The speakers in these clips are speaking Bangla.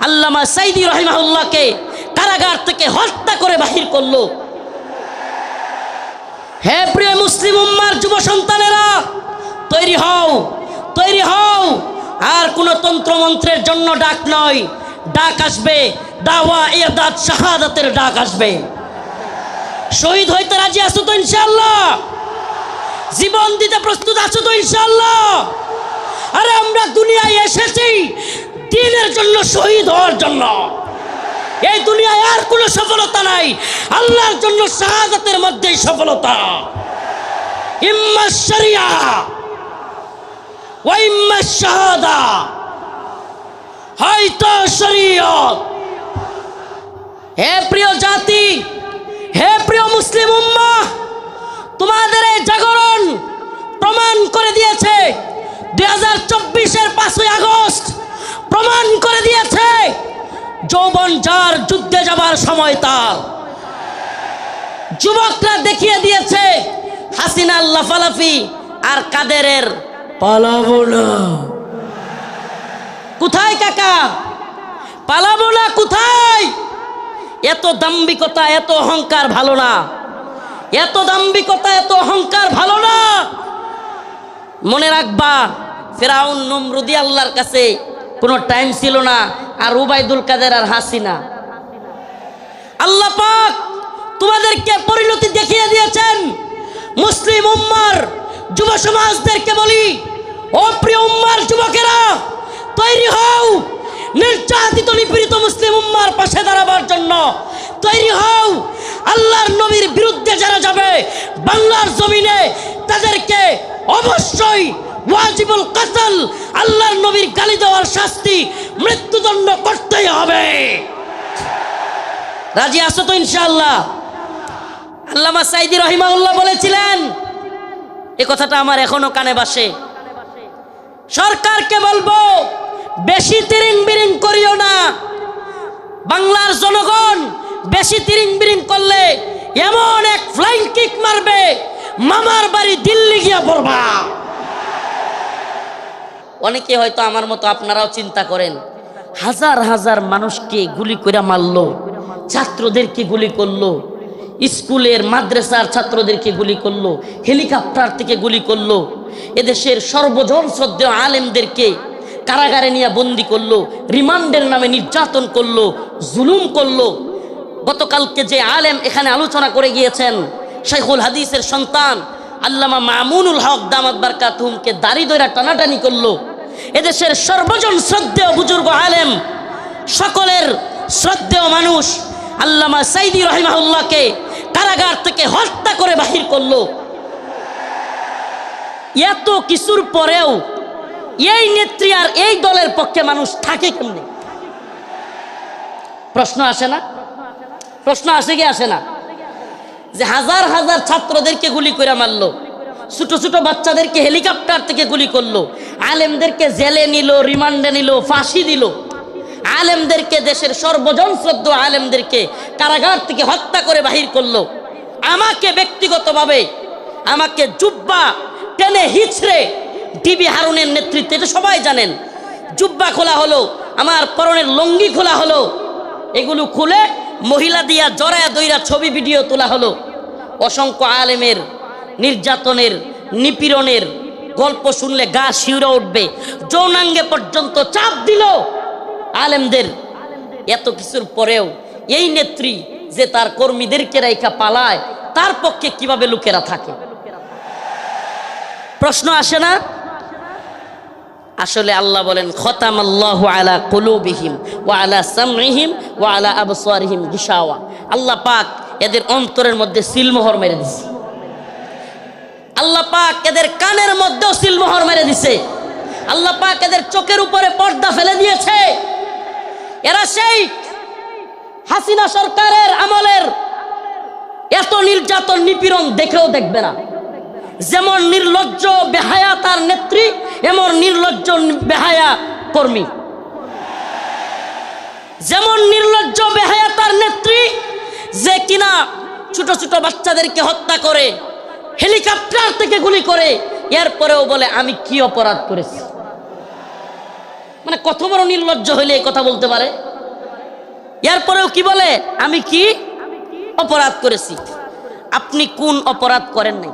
আল্লামা সাইদি রহিমাহুল্লাহকে কারাগার থেকে হত্যা করে বাহির করলো। হে প্রিয় মুসলিম উম্মার যুব সন্তানেরা, তৈরি হও, তৈরি হও। আর কোনো তন্ত্রমন্ত্রের জন্য ডাক নয়, ডাক আসবে দাওয়া ইরদাদ শাহাদাতের ডাক আসবে। শহীদ হইতে রাজি আছো তো ইনশাআল্লাহ? জীবন দিতে প্রস্তুত আছো তো ইনশাআল্লাহ? আরে আমরা দুনিয়ায় এসেছি দ্বীনের জন্য, শহীদ হওয়ার জন্য। এই দুনিয়ায় আর কোনো সফলতা নাই, আল্লাহর জন্য শাহাদাতের মধ্যেই সফলতা। ইম্মা শরিয়া ওয়া ইম্মা শাহাদা, হয়তো শরীয়ত। হে প্রিয় জাতি, হে প্রিয় মুসলিম উম্মাহ, তোমাদের এই জাগরণ প্রমাণ করে দিয়েছে 2024-এর 5ই আগস্ট প্রমাণ করে দিয়েছে যৌবন যার যুদ্ধে যাবার সময় তার। যুবকরা দেখিয়ে দিয়েছে হাসিনার লাফালাফি আর কাদেরের পালাবো না। কোথায় কাকা? পালাবো না কোথায়? এত দাম্ভিকতা, এত অহংকার ভালো না। এত দাম্ভিকতা, এত অহংকার ভালো না। মনে রাখবা, ফেরাউন নমরুদি আল্লাহর কাছে কোনো টাইম ছিল না, আর উবাইদুল কাদের আর হাসিনা। আল্লাহ পাক তোমাদেরকে পরিণতি দেখিয়ে দিয়েছেন। মুসলিম উম্মার যুব সমাজদেরকে বলি, ও প্রিয় উম্মার যুবকেরা, তৈরি হও নির্যাতিত নিপীড়িত মুসলিম উম্মার পাশে দাঁড়াবার জন্য। তৈরি হও আল্লাহর নবীর বিরুদ্ধে যারা যাবে বাংলার জমিনে, তাদেরকে অবশ্যই ওয়াজিবুল কতল, আল্লাহর নবীর গালি দেওয়ার শাস্তি, মৃত্যুদণ্ড করতেই হবে। রাজি আছো তো ইনশাআল্লাহ? আল্লামা সাইদি রহিমাহুল্লাহ বলেছিলেন, এ কথাটা আমার এখনো কানে বাসে। সরকারকে বলবো, বেশি তিরিং বিরিং করিও না। বাংলার জনগণ বেশি তিরিং বিরিং করলে এমন এক ফ্লাইং কিক মারবে, মামার বাড়ি দিল্লি গিয়া পড়বা। অনেকে হয়তো আমার মতো আপনারাও চিন্তা করেন, হাজার হাজার মানুষকে গুলি করে মারলো, ছাত্রদেরকে গুলি করলো, স্কুলের মাদ্রাসার ছাত্রদেরকে গুলি করলো, হেলিকপ্টার থেকে গুলি করলো, এদেশের সর্বজন শ্রদ্ধেয় আলেমদেরকে কারাগারে নিয়ে বন্দি করলো, রিমান্ডের নামে নির্যাতন করলো, জুলুম করলো। গতকালকে যে আলেম এখানে আলোচনা করে গিয়েছেন, শাইখুল হাদিসের সন্তান আল্লামা মামুনুল হক দামাত বারকাতুহুমকে দাড়ি দইরা টানাটানি করলো। এদেশের সর্বজন শ্রদ্ধেয় বুজুর্গ আলেম, সকলের শ্রদ্ধেয় মানুষ আল্লামা সাইদি রহিমাহুল্লাহকে কারাগার থেকে হত্যা করে বাহির করলো। এত কিছুর পরেও এই নেত্রী আর এই দলের পক্ষে মানুষ থাকে কেমনে? প্রশ্ন আসে না? প্রশ্ন আসে কি আসে না? যে হাজার হাজার ছাত্রদেরকে গুলি করে মারলো, ছোট ছোট বাচ্চাদেরকে হেলিকপ্টার থেকে গুলি করলো, আলেমদেরকে জেলে নিল, রিমান্ডে নিল, ফাঁসি দিল, আলেমদেরকে, দেশের সর্বজন শ্রদ্ধ আলেমদেরকে কারাগার থেকে হত্যা করে বাহির করলো। আমাকে ব্যক্তিগতভাবে আমাকে জুব্বা টেনে হিচড়ে ডিবি হারুনের নেতৃত্বে, এটা সবাই জানেন, জুব্বা খোলা হলো, আমার পরনের লঙ্গি খোলা হলো, এগুলো খুলে মহিলা দিয়া জড়ায়া দইরা ছবি ভিডিও তোলা হলো। অসংখ্য আলেমের নির্যাতনের, নিপীড়নের গল্প শুনলে গা শিউরে উঠবে। যৌনাঙ্গে পর্যন্ত চাপ দিল আলেমদের। এত কিছুর পরেও এই নেত্রী যে তার কর্মীদেরকে রাইখা পালায়, তার পক্ষে কিভাবে লোকেরা থাকে? প্রশ্ন আসে না? আসলে আল্লাহ বলেন, খতামাল্লাহু আলা কুলুবিহিম ওয়া আলা সামইহিম ওয়া আলা আবসারিহিম গিশাওয়া। আল্লাহ পাক এদের অন্তরের মধ্যে সিলমোহর মেরে দিছে। আল্লাহ পাক এদের কানের মধ্যেও সিলমোহর মেরে দিছে। আল্লাহ পাক এদের চোখের উপরে পর্দা ফেলে দিয়েছে। এরা সেই হাসিনা সরকারের আমলের এত নির্যাতন নিপীড়ন দেখেও দেখবে না। যেমন নির্লজ্জ বেহায়া তার নেত্রী, এমন নির্লজ্জ বেহায়া কর্মী। যেমন নির্লজ্জ বেহায়া তার নেত্রী, যে কিনা ছোট ছোট বাচ্চাদেরকে হত্যা করে, হেলিকপ্টার থেকে গুলি করে, এরপরেও বলে আমি কি অপরাধ করেছি। মানে কত বড় নির্লজ্জ হইলে এই কথা বলতে পারে? এরপরেও কি বলে, আমি কি অপরাধ করেছি। আপনি কোন অপরাধ করেন নাই?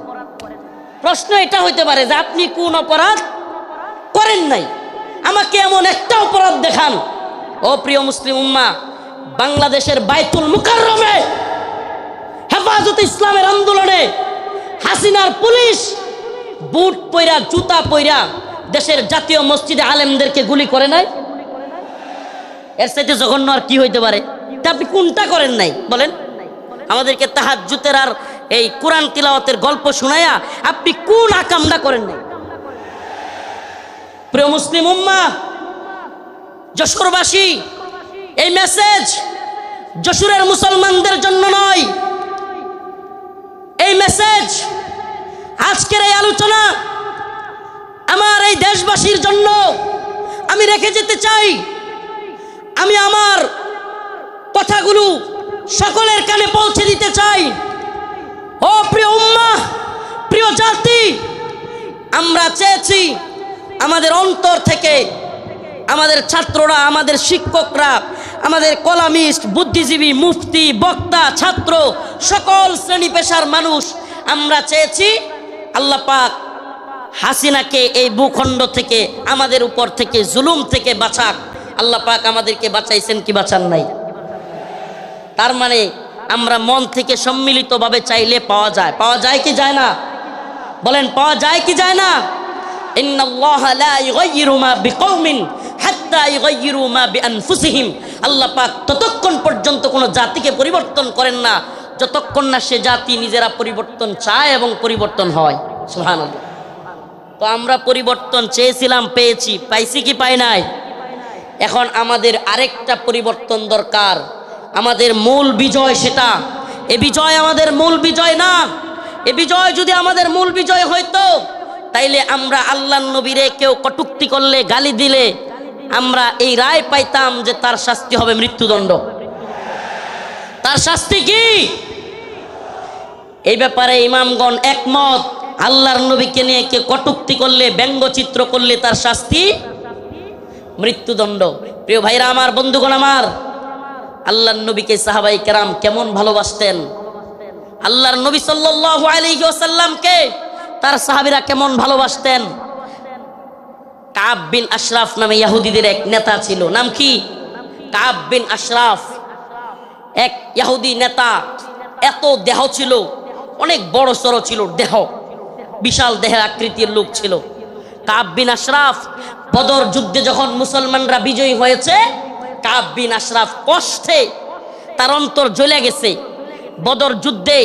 প্রশ্ন এটা হইতে পারে যে আপনি কোন অপরাধ করেন নাই, আমাকে এমন একটা অপরাধ দেখান। ও প্রিয় মুসলিম উম্মাহ, বাংলাদেশের বাইতুল মুকাররমে হেফাজতে ইসলামের আন্দোলনে হাসিনার পুলিশ বুট পয়রা জুতা পয়রা দেশের জাতীয় মসজিদে আলেমদেরকে গুলি করে নাই। এর চাইতে জঘন্য আর কি হইতে পারে? আপনি কোনটা করেন নাই বলেন? আমাদেরকে তাহাজ্জুদের আর এই কোরআন তিলাওয়াতের গল্প শোনায়া আপনি কোন আকামটা করেন নাই? প্রিয় মুসলিম উম্মাহ, যশোরবাসী, এই মেসেজ যশোরের মুসলমানদের জন্য নয়, এই মেসেজ আজকের এই আলোচনা আমার এই দেশবাসীর জন্য আমি রেখে যেতে চাই। আমি আমার কথাগুলো সকলের কানে পৌঁছে দিতে চাই। ও প্রিয় উম্মাহ, প্রিয় জাতি, আমরা চেয়েছি আমাদের অন্তর থেকে আমাদের ছাত্ররা, আমাদের শিক্ষকরা, আমাদের কলামিস্ট, বুদ্ধিজীবী, মুফতি, বক্তা, ছাত্র, সকল শ্রেণী পেশার মানুষ আমরা চেয়েছি আল্লাহ পাক হাসিনাকে এই ভূখণ্ড থেকে, আমাদের উপর থেকে, জুলুম থেকে বাঁচাক। আল্লাহ পাক আমাদেরকে বাঁচাইছেন কি বাঁচান নাই? তার মানে আমরা মন থেকে সম্মিলিতভাবে চাইলে পাওয়া যায়। পাওয়া যায় কি যায় না? বলেন, পাওয়া যায় কি যায় না? ইন্নাল্লাহা লা ইউগাইয়িরু মা বিকওমিন হাত্তা ইউগাইয়িরু মা বিআনফুসিহিম। আল্লাহ পাক ততক্ষণ পর্যন্ত কোনো জাতিকে পরিবর্তন করেন না যতক্ষণ না সে জাতি নিজেরা পরিবর্তন চায় এবং পরিবর্তন হয়। সুবহানাল্লাহ। তো আমরা পরিবর্তন চেয়েছিলাম, পেয়েছি। পাইছি কি পাই নাই? এখন আমাদের আরেকটা পরিবর্তন দরকার। আমাদের মূল বিজয় সেটা। এ বিজয় আমাদের মূল বিজয় না। এ বিজয় যদি আমাদের মূল বিজয় হইতো তাইলে আমরা আল্লাহর নবীরে কেউ কটূক্তি করলে, গালি দিলে আমরা এই রায় পাইতাম যে তার শাস্তি হবে মৃত্যুদণ্ড। তার শাস্তি কি? এই ব্যাপারে ইমামগণ একমত। আল্লাহর নবীকে নিয়ে কে কটূক্তি করলে, ব্যঙ্গচিত্র করলে তার শাস্তি মৃত্যুদণ্ড। প্রিয় ভাইরা আমার, বন্ধুগণ আমার, আল্লাহর নবীকে সাহাবায়ে কেরাম কেমন ভালোবাসতেন। আল্লাহর নবী সাল্লাল্লাহু আলাইহি ওয়াসাল্লামকে তার সাহাবীরা কেমন ভালোবাসতেন। কাব বিন আশরাফ নামে ইহুদিদের এক নেতা ছিল। নাম কি? কাব বিন আশরাফ, এক ইহুদি নেতা। এত দেহ ছিল, অনেক বড় সড়ো ছিল দেহ, বিশাল দেহের আকৃতির লোক ছিল কাব বিন আশরাফ। বদর যুদ্ধে যখন মুসলমানরা বিজয়ী হয়েছে, কাব বিন আশরাফ কষ্টে তার অন্তর জ্বলে গেছে। বদর যুদ্ধে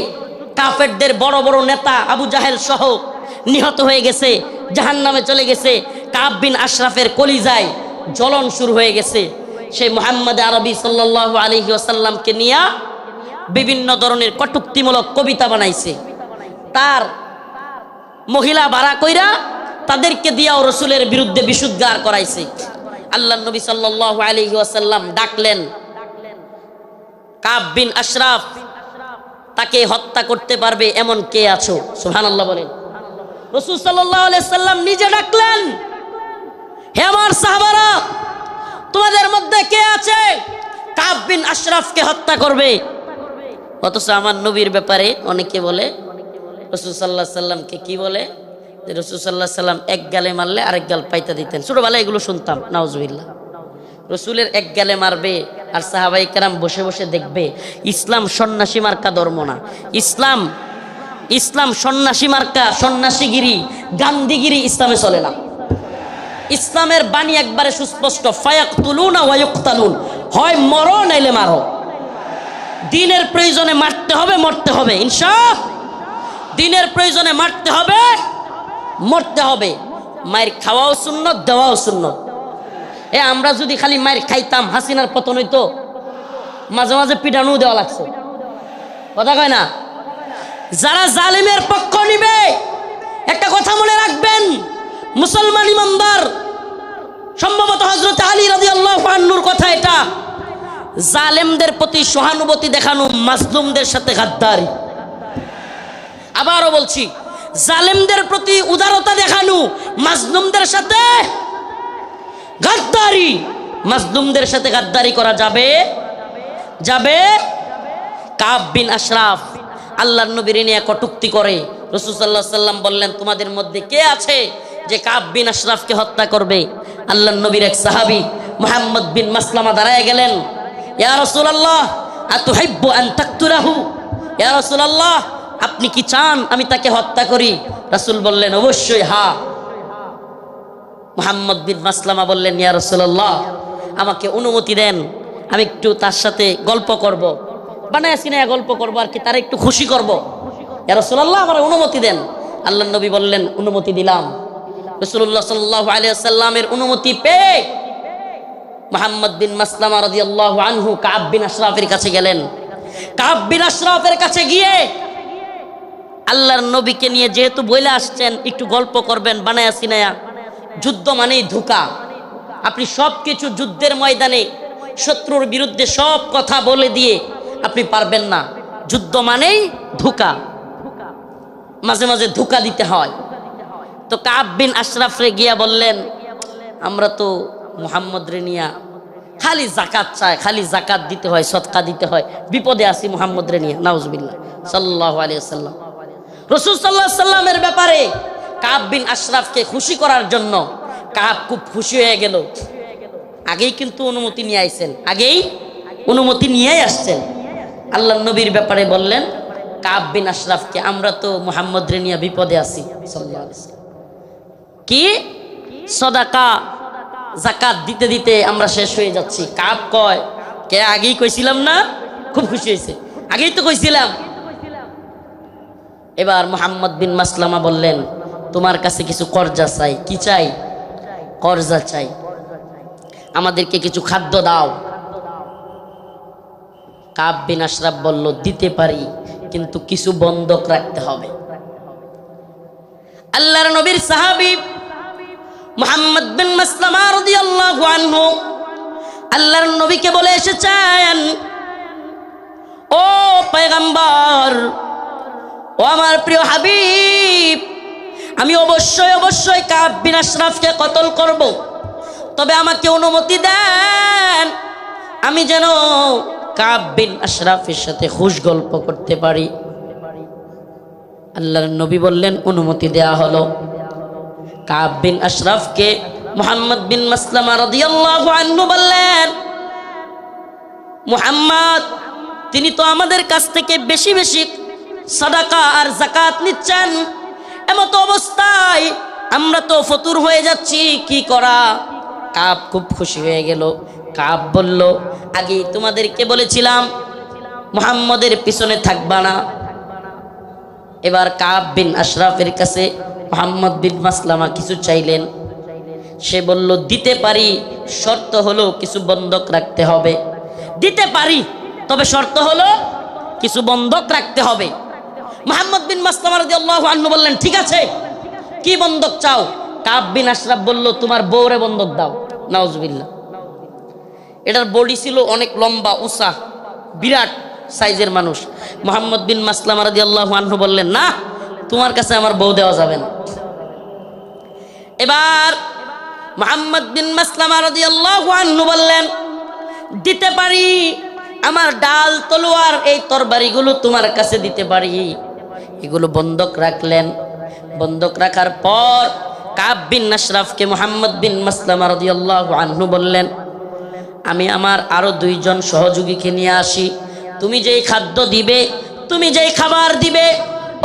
কাফেরদের বড় বড় নেতা আবু জাহেল সহ নিহত হয়ে গেছে, জাহান্নামে চলে গেছে। কাব বিন আশরাফের কলিজায় জ্বলন শুরু হয়ে গেছে। সেই মুহাম্মদ আরবি সাল্লাল্লাহু আলাইহি ওয়াসাল্লামকে নিয়ে বিভিন্ন ধরনের কটূক্তিমূলক কবিতা বানাইছে। তার মহিলা ভাড়া কইরা তাদেরকে দিয়াও রসুলের বিরুদ্ধে বিশুদ্ধার করাইছে। আল্লাহর নবী সাল্লাল্লাহু আলাইহি ওয়াসাল্লাম ডাকলেন কাব বিন আশরাফ, তাকে হত্যা করতে পারবে এমন কে আছো? সুবহানাল্লাহ বলেন। রাসূল সাল্লাল্লাহু আলাইহি ওয়াসাল্লাম নিজে ডাকলেন, হে আমার সাহাবারা, তোমাদের মধ্যে কে আছে কাব বিন আশরাফকে হত্যা করবে? অথচ আমার নবীর ব্যাপারে অনেকে বলে, রাসূল সাল্লাল্লাহু আলাইহি ওয়াসাল্লামকে কি বলে, যে রাসূল সাল্লাল্লাহু আলাইহি ওয়াসাল্লাম এক গালে মারলে আরেক গাল পাইতা দিতেন। ছোটবেলায় এগুলো শুনতাম, নাউজুবিল্লাহ। রসুলের এক গালে মারবে আর সাহাবায়ে কেরাম বসে বসে দেখবে। ইসলাম সন্ন্যাসী মার্কা ধর্ম না। ইসলাম সন্ন্যাসী মার্কা, সন্ন্যাসীগিরি, গান্ধীগিরি ইসলামে চলে না। ইসলামের বাণী একবারে সুস্পষ্ট, ফায়াকতুলুনা ওয়া ইউকতালুন, হয় মরো নাইলে মারো। দিনের প্রয়োজনে মারতে হবে, মরতে হবে, ইনশাআল্লাহ। দিনের প্রয়োজনে মারতে হবে, মরতে হবে। মায়ের খাওয়াও সুন্নত, দেওয়াও সুন্নত। আমরা যদি খালি মায়ের খাইতাম, হাসিনার পতন হইতো। মাঝে মাঝে পিটানো দেওয়া লাগছে, কথা কয় না? যারা জালিমের পক্ষ নিবে, একটা কথা মনে রাখবেন, মুসলমান ইমানদার, সম্ভবত হযরত আলী রাদিয়াল্লাহু আনহুর কথা এটা, জালেমদের প্রতি সহানুভূতি দেখানো মাজলুমদের সাথে গাদ্দারি। আবারও বলছি, জালেমদের প্রতি উদারতা দেখানো মাজলুমদের সাথে গাদ্দারি। মাজলুমদের সাথে গাদ্দারি করা যাবে যাবে। কাব বিন আশরাফ আল্লাহর নবীর নিয়ে কটূক্তি করে। রাসূল সাল্লাল্লাহু আলাইহি সাল্লাম বললেন, তোমাদের মধ্যে কে আছে যে কাব বিন আশরাফকে হত্যা করবে? আল্লাহর নবীর এক সাহাবী মুহাম্মদ বিন মাসলামা দাঁড়ায় গেলেন, ইয়া রাসূলুল্লাহ আতুহিব্বু আন তাকতুলাহু, ইয়া রাসূলুল্লাহ আপনি কি চান আমি তাকে হত্যা করি? রাসূল বললেন, অবশ্যই হ্যাঁ। মুহাম্মদ বিন মাসলামা বললেন, ইয়া রাসূলুল্লাহ আমাকে অনুমতি দেন, আমি একটু তার সাথে গল্প করব, বানায় সিনায়া গল্প করব আর কি, তারা একটু খুশি করব। ইয়া রাসূলুল্লাহ আমার অনুমতি দেন। আল্লাহর নবী বললেন, অনুমতি দিলাম। রাসূলুল্লাহ সাল্লাল্লাহু আলাইহি ওয়াসাল্লামের অনুমতি পেয়ে মুহাম্মদ বিন মাসলামা রাদিয়াল্লাহু আনহু কাব বিন আশরাফের কাছে গেলেন। কাব বিন আশরাফের কাছে গিয়ে আল্লাহর নবীকে নিয়ে যেহেতু বইলে আসছেন একটু গল্প করবেন বানায়া সিনায়া, যুদ্ধ মানেই ধোঁকা। আপনি সব কিছু যুদ্ধের ময়দানে শত্রুর বিরুদ্ধে সব কথা বলে দিয়ে আপনি পারবেন না। যুদ্ধ মানেই ধোঁকা, মাঝে মাঝে ধোঁকা দিতে হয়। তো কাব বিন আশরাফ রে গিয়া বললেন, আমরা তো মুহাম্মদ রে নিয়া খালি যাকাত চায়, খালি যাকাত দিতে হয়, সদকা দিতে হয়, বিপদে আছি মুহাম্মদ রে নিয়া। নাউজুবিল্লাহ সাল্লাল্লাহু আলাইহি ওয়াসাল্লাম। রাসূল সাল্লাল্লাহু আলাইহি ওয়াসাল্লামের ব্যাপারে কাব বিন আশরাফকে খুশি করার জন্য কাব খুব খুশি হয়ে গেল। আগেই কিন্তু অনুমতি নিয়ে আইছেন, আগেই অনুমতি নিয়েই আসছেন। আল্লাহর নবীর ব্যাপারে বললেন কাব বিন আশরাফকে, আমরা তো মুহাম্মদ রে নিয়ে বিপদে আছি সাল্লাল্লাহু আলাইহি ওয়াসাল্লাম, কি সদাকা যাকাত দিতে দিতে আমরা শেষ হয়ে যাচ্ছি। কাব কয়, কে আগেই কইছিলাম না? খুব খুশি হয়েছে, আগেই তো কইছিলাম। এবার মুহাম্মদ বিন মাসলামা বললেন, তোমার কাছে কিছু কর্জা চাই। কি চাই? কর্জা চাই, আমাদেরকে কিছু খাদ্য দাও। কাব বিন আশরাফ বলল, দিতে পারি কিন্তু কিছু বন্ধক রাখতে হবে। আল্লাহর নবীর সাহাবী মুহাম্মদ বিন মাসলামা রাদিয়াল্লাহু আনহু আল্লাহর নবীকে বলে এসেছেন, ও পয়গম্বর, ও আমার প্রিয় হাবিব, আমি অবশ্যই অবশ্যই কাব বিন আশরাফকে কতল করব, তবে আমাকে অনুমতি দেন আমি যেন কাব বিন আশরাফের সাথে খুশ গল্প করতে পারি। আল্লাহর নবী বললেন, অনুমতি দেয়া হলো। কাব বিন আশরাফকে মুহাম্মদ বিন মাসলামা রাদিয়াল্লাহু আনহু বললেন, মুহাম্মদ তিনি তো আমাদের কাছ থেকে বেশি বেশি সাদাকা আর যাকাত নিচ্ছেন, এমত অবস্থায় আমরা তো ফতুর হয়ে যাচ্ছি, কি করা? কাব খুব খুশি হয়ে গেল। কাব বলল, আগে তোমাদেরকে বলেছিলাম মুহাম্মদের পিছনে থাকবা না। এবার কাব বিন আশরাফের কাছে মুহাম্মদ বিন মাসলামা কিছু চাইলেন। সে বলল, দিতে পারি, শর্ত হলো কিছু বন্ধক রাখতে হবে। দিতে পারি, তবে শর্ত হলো কিছু বন্ধক রাখতে হবে। মুহাম্মদ বিন মাসলামা রাদিয়াল্লাহু আনহু বললেন, ঠিক আছে, কি বন্ধক চাও? কাব বিন আশরাফ বলল, তোমার বউরে বন্ধক দাও। নাউজুবিল্লাহ। এটার বডি ছিল অনেক লম্বা উঁচা, বিরাট সাইজের মানুষ। মুহাম্মদ বিন মাসলামা রাদিয়াল্লাহু আনহু বললেন, না, তোমার কাছে আমার বউ দেওয়া যাবে না। এবার মুহাম্মদ বিন মাসলামা রাদিয়াল্লাহু আনহু বললেন, দিতে পারি, আমার ডাল তলোয়ার এই তরবারিগুলো তোমার কাছে দিতে পারি। এগুলো বন্ধক রাখলেন। বন্ধক রাখার পর কাব বিন আশরাফকে মুহাম্মদ বিন মাসলামা রাদিয়াল্লাহু আনহু বললেন, আমি আমার আরো দুইজন সহযোগীকে নিয়ে আসি, তুমি যেই খাদ্য দিবে, তুমি যেই খাবার দিবে,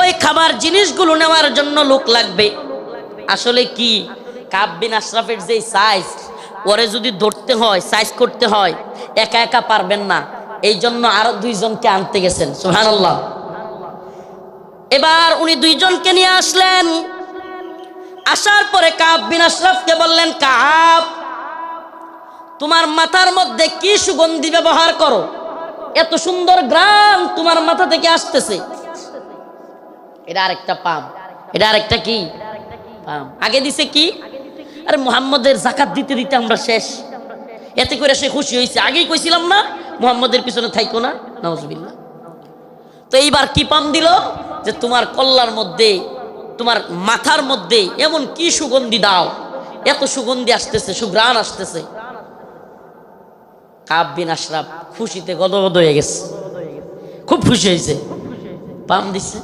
ওই খাবার জিনিসগুলো নেওয়ার জন্য লোক লাগবে। আসলে কি, কাব বিন আশরাফের যেই সাইজ, ওরে যদি ধরতে হয়, সাইজ করতে হয়, একা একা পারবেন না, এই জন্য আরো দুইজনকে আনতে গেছেন। সুবহানাল্লাহ। এবার উনি দুইজনকে নিয়ে আসলেন। আসার পরে কাব বিন আশরাফকে বললেন, কাব, তোমার মাথার মধ্যে কি সুগন্ধি ব্যবহার করো? এত সুন্দর গ্রাম তোমার মাথা থেকে আসতেছে। এটা আরেকটা পাম, এটা আরেকটা কি পাম। আগে দিছে কি, আরে মুহাম্মদের যাকাত দিতে দিতে আমরা শেষ, এতে করে সে খুশি হয়েছে। আগেই কইছিলাম না মুহাম্মদের পিছনে থাইকো না। নাউজুবিল্লাহ। তো এইবার কি পাম দিল, যে তোমার কল্লার মধ্যে, তোমার মাথার মধ্যে এমন কি সুগন্ধি দাও, এত সুগন্ধি আসতেছে, সুঘ্রাণ আসতেছে। কাব বিন আশরাফ খুশিতে গদগদ হয়ে গেছে, খুব খুশি হয়েছে, পাম দিচ্ছে।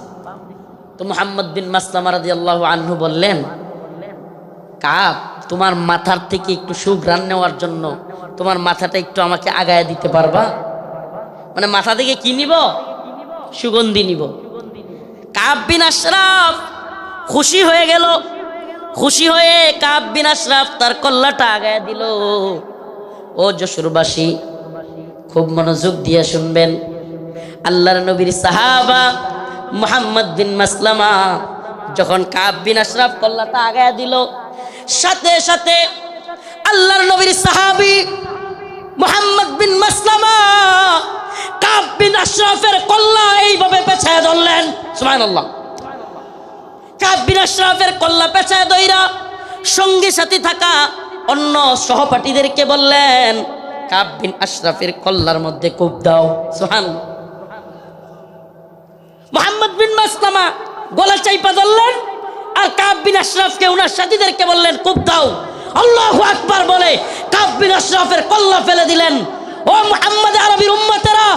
তো মুহাম্মদ বিন মাসলামা রাদিয়াল্লাহু আনহু বললেন, কাব, তোমার মাথার থেকে একটু সুঘ্রাণ নেওয়ার জন্য তোমার মাথাটা একটু আমাকে আগায় দিতে পারবা? মানে মাথা থেকে কি নিব? সুগন্ধি নিব। কাব বিন আশরাফ খুশি হয়ে গেল। খুশি হয়ে কাব বিন আশরাফ তার কল্লাটা আগায় দিল। ও যশোরবাসী, খুব মনোযোগ দিয়ে শুনবেন। আল্লাহর নবীর সাহাবা মুহাম্মদ বিন মাসলামা যখন কাব বিন আশরাফ কল্লাটা আগায় দিল, সাথে সাথে আল্লাহর নবীর সাহাবী মুহাম্মদ বিন মাসলামা কাব বিন আশরাফের কল্লা এইভাবে পেছায় ধরলেন। সুবহানাল্লাহ। কাব বিন আশরাফের কল্লা পেছায় ধইরা সঙ্গে সাথে থাকা অন্য সহপাঠীদেরকে বললেন, কাব বিন আশরাফের কল্লার মধ্যে কূপ দাও। সুবহানাল্লাহ। মুহাম্মদ বিন মাসলামা গলা চাইপা ধরলেন, আর কাব বিন আশরাফকে ওনার সাথীদেরকে বললেন, কূপ দাও। আল্লাহু আকবার বলে কাব বিন আশরাফের কল্লা ফেলে দিলেন। ও মুহাম্মদ আরবির উম্মতেরা,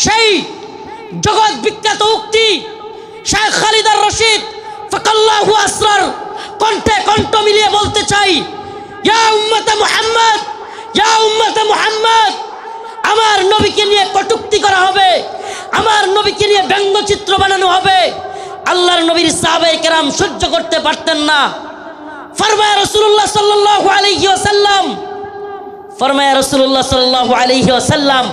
সেই জগৎ বিখ্যাত উক্তি শাইখ খালিদ আর রশিদ ফাকাল্লাহু আসরার কণ্ঠে কণ্ঠ মিলিয়ে বলতে চাই, ইয়া উম্মতে মুহাম্মদ, ইয়া উম্মতে মুহাম্মদ, আমার নবীকে নিয়ে কটূক্তি করা হবে, আমার নবীকে নিয়ে ব্যঙ্গচিত্র বানানো হবে। আল্লাহর নবীর সাহাবায়ে কেরাম সহ্য করতে পারতেন না। ফরমায়া রাসূলুল্লাহ সাল্লাল্লাহু আলাইহি ওয়াসাল্লাম, ফরমায়া রাসূলুল্লাহ সাল্লাল্লাহু আলাইহি ওয়াসাল্লাম,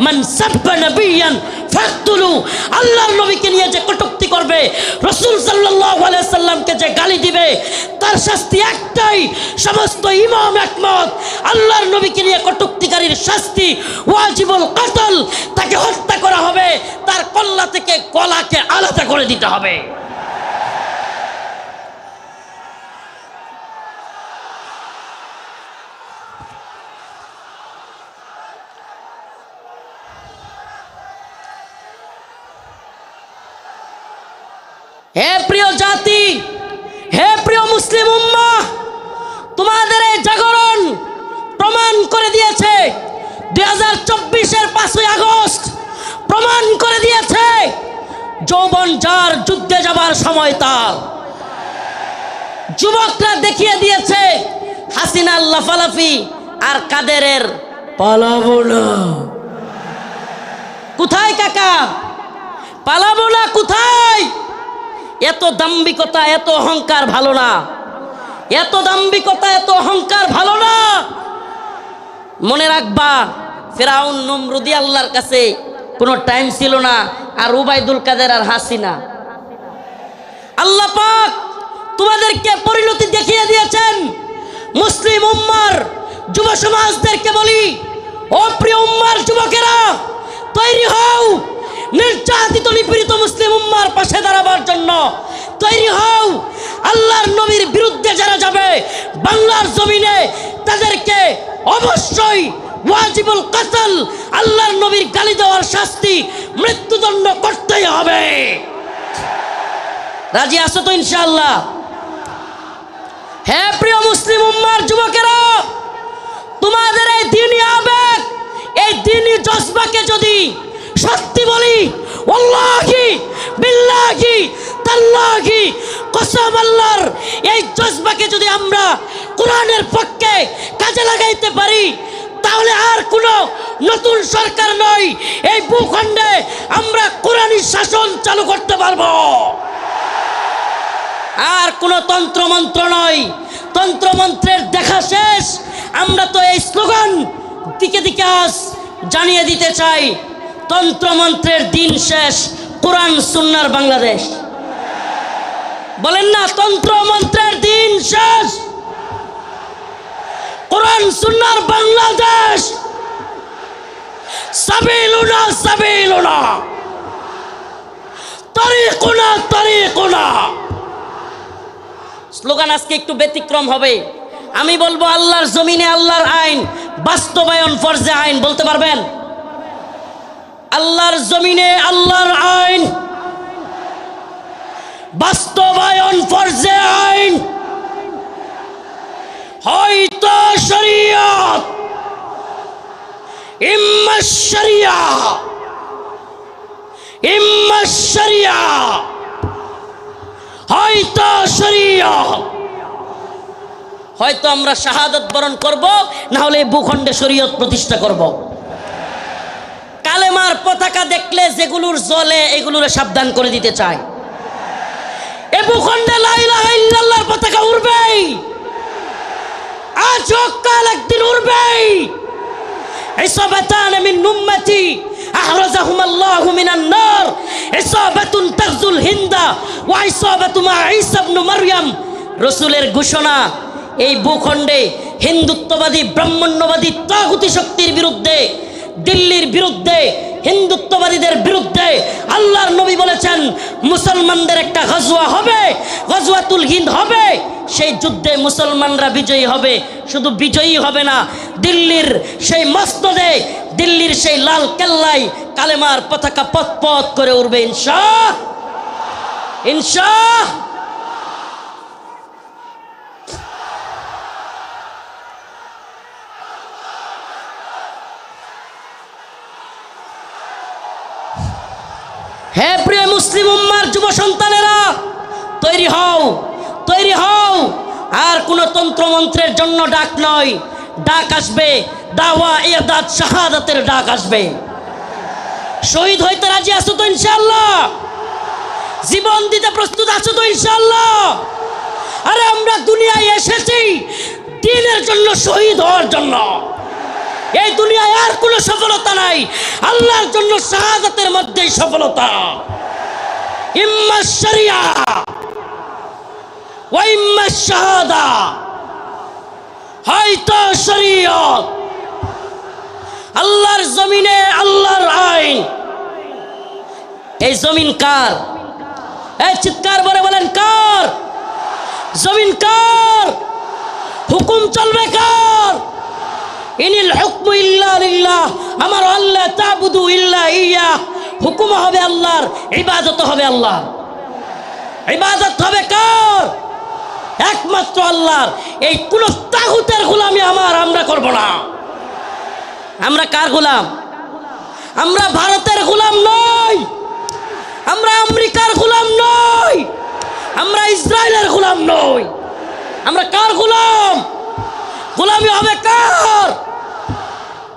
মান সাব্বা নবিয়ান ফাকতুলু, আল্লাহর নবীকে নিয়ে যে কটূক্তি করবে, রাসূল সাল্লাল্লাহু আলাইহি ওয়াসাল্লামকে যে গালি দিবে, তার শাস্তি একটাই, সমস্ত ইমাম একমত, আল্লাহর নবীকে নিয়ে কটূক্তিকারীর শাস্তি ওয়াজিবুল কতল, তাকে হত্যা করা হবে, তার কল্লা থেকে গলাকে আলাদা করে দিতে হবে। হে প্রিয় জাতি, হে প্রিয় মুসলিম উম্মাহ, তোমাদের এই জাগরণ প্রমাণ করে দিয়েছে, 2024-এর 5ই আগস্ট প্রমাণ করে দিয়েছে, যৌবন যার যুদ্ধে যাবার সময় তার। যুবকরা দেখিয়ে দিয়েছে হাসিনার লাফালাফি আর কাদেরের পালাবো না। কোথায় কাকা? পালাবো না কোথায়? এত দাম্ভিকতা, এত অহংকার ভালো না, এত দাম্ভিকতা, এত অহংকার ভালো না। মনে রাখবা, ফেরাউন নমরুদি আল্লাহর কাছে কোনো টাইম ছিল না, আর উবাইদুল কাদের আর হাসিনা। আল্লাহ পাক তোমাদেরকে পরিণতি দেখিয়ে দিয়েছেন। মুসলিম উম্মার যুব সমাজদেরকে বলি, ও প্রিয় উম্মার যুবকেরা, তৈরি হও নির্যাতিত নিপীড়িত মুসলিম উম্মার পাশে দাঁড়াবার জন্য। তৈরি হও, আল্লাহর নবীর বিরুদ্ধে যারা যাবে বাংলার জমিনে, তাদেরকে অবশ্যই ওয়াজিবুল কতল, আল্লাহর নবীর গালি দেওয়ার শাস্তি, মৃত্যুদণ্ড করতেই হবে। রাজি আছো তো ইনশাআল্লাহ? হে প্রিয় মুসলিম উম্মার যুবকেরা, তোমাদের এই দ্বীনি আবেগ, এই দ্বীনি জজবাকে যদি সত্যি বলি, ওয়াল্লাহি বিল্লাহি তাল্লাহি কসম আল্লাহর, এই জজবাকে যদি আমরা কোরআনের পক্ষে কাজে লাগাইতে পারি, তাহলে আর কোনো নতুন সরকার নয়, এই ভূখণ্ডে আমরা কোরআনী শাসন চালু করতে পারবো। আর কোনো তন্ত্রমন্ত্র নয়, তন্ত্রমন্ত্রের দেখা শেষ। আমরা তো এই স্লোগান দিকে দিকে আজ জানিয়ে দিতে চাই, তন্ত্রমন্ত্রের দিন শেষ, কোরআন সুন্নাহর বাংলাদেশ। বলেন না, তন্ত্রমন্ত্রের দিন শেষ, কোরআন সুন্নাহর বাংলাদেশ। সাবিলুনা সাবিলুনা, তারিকুনা তারিকুনা। স্লোগান আজকে একটু ব্যতিক্রম হবে। আমি বলবো, আল্লাহর জমিনে আল্লাহর আইন বাস্তবায়ন ফরজে আইন। বলতে পারবেন? আল্লাহর জমিনে আল্লাহর আইন বাস্তবায়ন ফরজে আইন। হয়তো শরীয়ত, ইম্মা শরিয়া, ইম্মা শরিয়া, হয়তো শরিয়া, হয়তো আমরা শাহাদাত বরণ করব, না হলে ভূখণ্ডে শরীয়ত প্রতিষ্ঠা করব। কালেমার পতাকা দেখলে যেগুলোর জ্বলে এগুলোরে সাবধান করে দিতে চায়। এ ভূখণ্ডে লা ইলাহা ইল্লাল্লাহর পতাকা উড়বেই, আজ হোক কাল একদিন উড়বেই। ইসাবাতান মিন উম্মতি আহরাজাহুম আল্লাহু মিনান নার, ইসাবাতুন তাগজুল হিন্দা ওয়া ইসাবাতু মা ঈসা ইবনে মারইয়াম। রাসূলের ঘোষণা, এই ভূখণ্ডে হিন্দুত্ববাদী ব্রাহ্মণ্যবাদী তাগুতি শক্তির বিরুদ্ধে, দিল্লির বিরুদ্ধে, হিন্দুত্ববাদীদের বিরুদ্ধে আল্লাহর নবী বলেছেন মুসলমানদের একটা গজওয়া হবে, গজওয়াতুল হিন্দ হবে। সেই যুদ্ধে মুসলমানরা বিজয়ী হবে। শুধু বিজয়ী হবে না, দিল্লির সেই মসনদে, দিল্লির সেই লাল কেল্লায় কালেমার পতাকা পথ পথ করে উড়বে ইনশাআল্লাহ, ইনশাআল্লাহ। হে প্রিয় মুসলিম উম্মার যুব সন্তানেরা, তৈরি হও, তৈরি হও। আর কোন তন্ত্রমন্ত্রের জন্য ডাক নয়, ডাক আসবে দাওয়া ইরদাদ শাহাদাতের ডাক আসবে। শহীদ হইতে রাজি আছো তো ইনশাআল্লাহ? জীবন দিতে প্রস্তুত আছো তো ইনশাআল্লাহ? আরে আমরা দুনিয়ায় এসেছি দ্বীনের জন্য, শহীদ হওয়ার জন্য। এই দুনিয়ায় আর কোনো সফলতা নাই, আল্লাহর জন্য শাহাদাতের মধ্যেই সফলতা। ইম্মা শরিয়া ওয়া ইম্মা শাহাদা, হয়তো শরীয়ত। আল্লাহর জমিনে আল্লাহর আইন। এই জমিন কার? এই চিৎকার করে বলেন কার? জমিন কার? হুকুম চলবে কার? ইনিল হুকমু ইল্লা লিল্লাহ, আমার আল্লাহ তা'বুদু ইল্লা ইয়্যাহ। হুকুম হবে আল্লাহর, ইবাদত হবে আল্লাহর। ইবাদত হবে কার? একমাত্র আল্লাহর। এই কোন তাগুতের গোলামি আমরা করব না। আমরা কার গোলাম? আমরা ভারতের গোলাম নই, আমরা আমেরিকার গোলাম নই, আমরা ইসরায়েলের গোলাম নই। আমরা কার গোলাম? গোলামি হবে কার?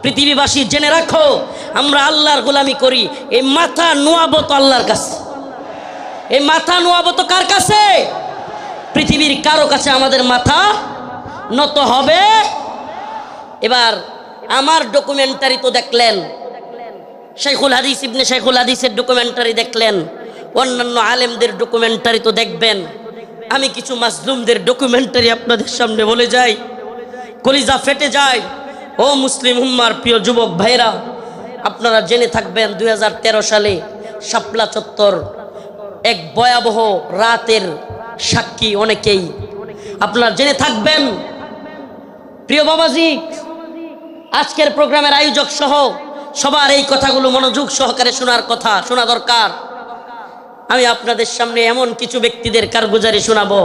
পৃথিবীবাসী জেনে রাখো, আমরা আল্লাহর গোলামি করি। এই মাথা নোয়াবো তো আল্লাহর কাছে। এই মাথা নোয়াবো তো কার কাছে? পৃথিবীর কারো কাছে আমাদের মাথা নত হবে। এবার আমার ডকুমেন্টারি তো দেখলেন, শাইখুল হাদিস ইবনে শাইখুল হাদিসের ডকুমেন্টারি দেখলেন, অন্যান্য আলেমদের ডকুমেন্টারি তো দেখবেন। আমি কিছু মাজলুমদের ডকুমেন্টারি আপনাদের সামনে বলে যাই, কলিজা ফেটে যায়। ও মুসলিম উম্মার প্রিয় যুবক ভাইরা, আপনারা জেনে থাকবেন 2013 সালে শাপলা চত্বর এক ভয়াবহ রাতের সাক্ষী অনেকেই। আপনারা জেনে থাকবেন। প্রিয় বাবাজি, আজকের প্রোগ্রামের আয়োজক সহ সবার এই কথাগুলো মনোযোগ সহকারে শোনার কথা, শোনা দরকার। আমি আপনাদের সামনে এমন কিছু ব্যক্তিদের কারগুজারি শোনাবো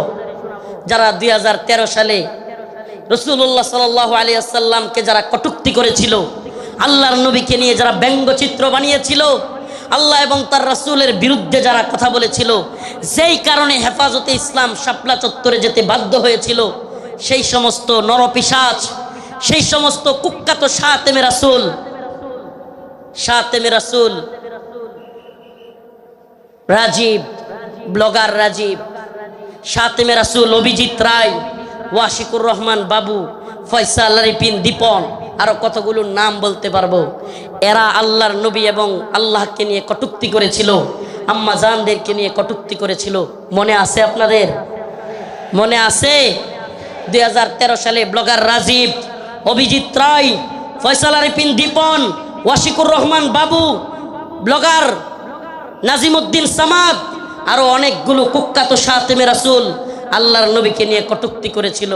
যারা 2013 সালে রাসূলুল্লাহ সাল্লাল্লাহু আলাইহি ওয়াসাল্লামকে যারা কটূক্তি করেছিল, আল্লাহর নবীকে নিয়ে যারা ব্যঙ্গচিত্র বানিয়েছিল, আল্লাহ এবং তার রাসূলের বিরুদ্ধে যারা কথা বলেছিল, যেই কারণে হেফাজতে ইসলাম শাপলা চত্বরে যেতে বাধ্য হয়েছিল, সেই সমস্ত নরপিশাচ, সেই সমস্ত কুখ্যাত শাতেমে রাসূল রাজীব, ব্লগার রাজীব, শাতেমে রাসূল অভিজিৎ রায়, ওয়াশিকুর রহমান বাবু, ফয়সাল আরিফিন দীপন, আরো কতগুলো নাম বলতে পারবো। এরা আল্লাহর নবী এবং আল্লাহকে নিয়ে কটূক্তি করেছিল, আম্মা জানদেরকে নিয়ে কটূক্তি করেছিল। মনে আছে আপনাদের? মনে আছে? 2013 সালে ব্লগার রাজীব, অভিজিৎ রায়, ফয়সাল আরিফিন দীপন, ওয়াশিকুর রহমান বাবু, ব্লগার নাজিমউদ্দিন সামাদ, আরো অনেকগুলো কুখ্যাত শাতেমে রাসূল আল্লাহর নবীকে নিয়ে কটূক্তি করেছিল।